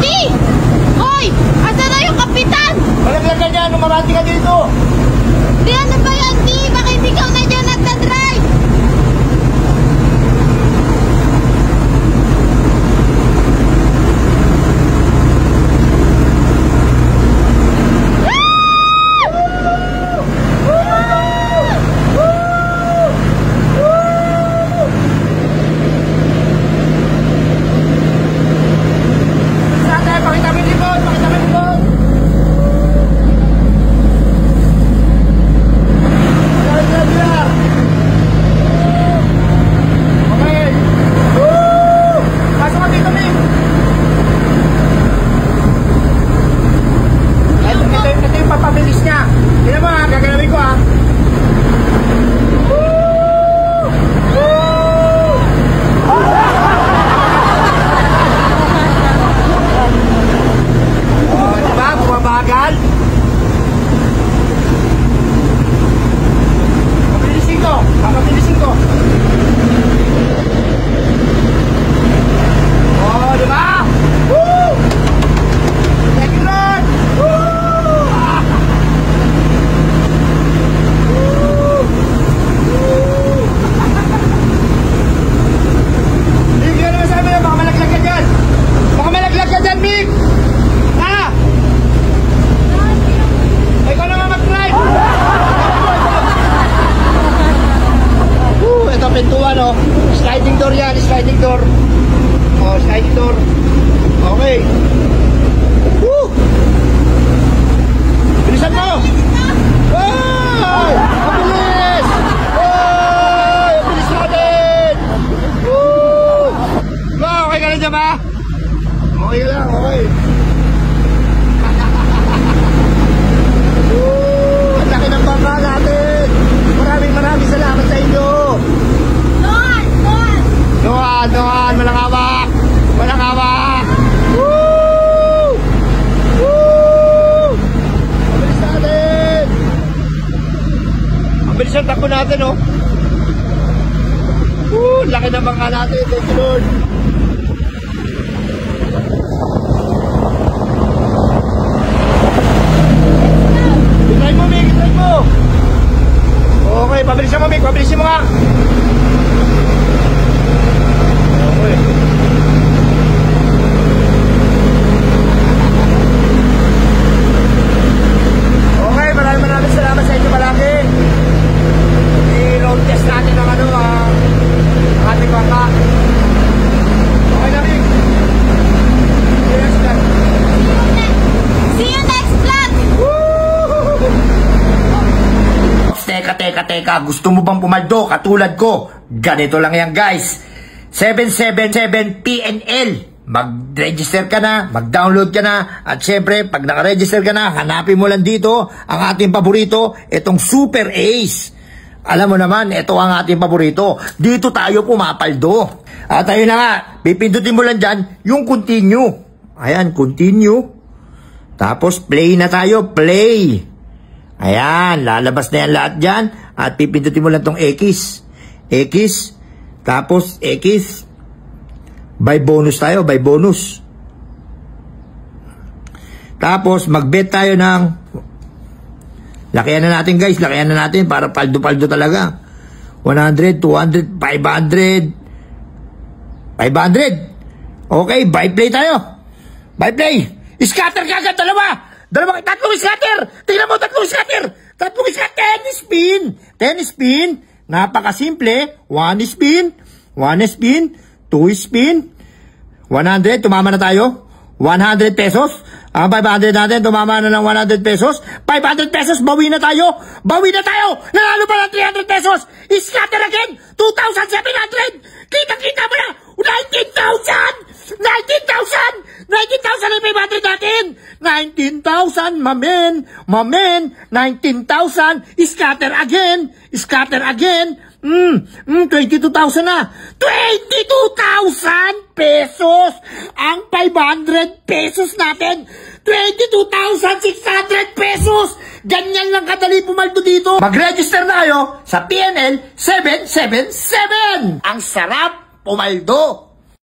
Di! Hoy! Asa na yung kapitan? Malaglag ka dyan, umabati ka dito. Di, ano ba yan, Di? Bakit ikaw na dyan nagdadrive? Sliding door yan, sliding door. Oh, sliding door. Okay. Woo! Bilisan mo! Ay! Mabilis! Ay! Mabilis natin! Woo! Ba, okay ka na dyan ba? Okay lang, okay. Woo! Ang laki ng bangka natin! Maraming salamat sa inyo! Noan, walang hawak! Walang hawak! Woo! Woo! Mabilis natin! Ang bilis ang takbo natin, oh! Woo! Laki ng bangka natin! Thank you, Lord! Itry mo, Mick! Itry mo! Okay, pabilisin mo, Mick! Pabilisin mo nga! Okay, maraming salamat sa inyo palagi. I-road test natin ng ang ating bangka. Okay na, Mick. See you next vlog! Teka. Gusto mo bang pumaldo katulad ko? Ganito lang yan, guys. 777 PNL. Mag-register ka na, mag-download ka na, at syempre, pag naka-register ka na, hanapin mo lang dito ang ating paborito, itong Super Ace. Alam mo naman, ito ang ating paborito. Dito tayo pumapaldo. At ayun na nga, pipindutin mo lang dyan yung continue. Ayan, continue. Tapos play na tayo, play. Ayan, lalabas na yan lahat dyan. At pipindutin mo lang tong X. Tapos X. By bonus tayo, by bonus. Tapos mag-bet tayo ng, lakihan na natin, guys, lakihan na natin para paldo-paldo talaga. 100, 200, 500. Okay, buy play tayo. Buy play. Scatter kagad, tatlong scatter. Tingnan mo, tatlong scatter. Tatlong scatter, 10 spin. Napakasimple. 1 spin, 2 spin, 100, tumama na tayo. 100 pesos. Ang 500 natin, tumama na ng 100 pesos. 500 pesos, bawi na tayo. Nanalo pa ng 300 pesos. Scatter again, 2,700. Kita mo na, 19,000 ang 500 natin. 19,000, mamen. 19,000, scatter again. 22,000 na. 22,000 pesos ang 500 pesos natin. 22,600 pesos. Ganyan lang kadali pumaldo dito. Mag-register na kayo sa PNL 777. Ang sarap pumaldo.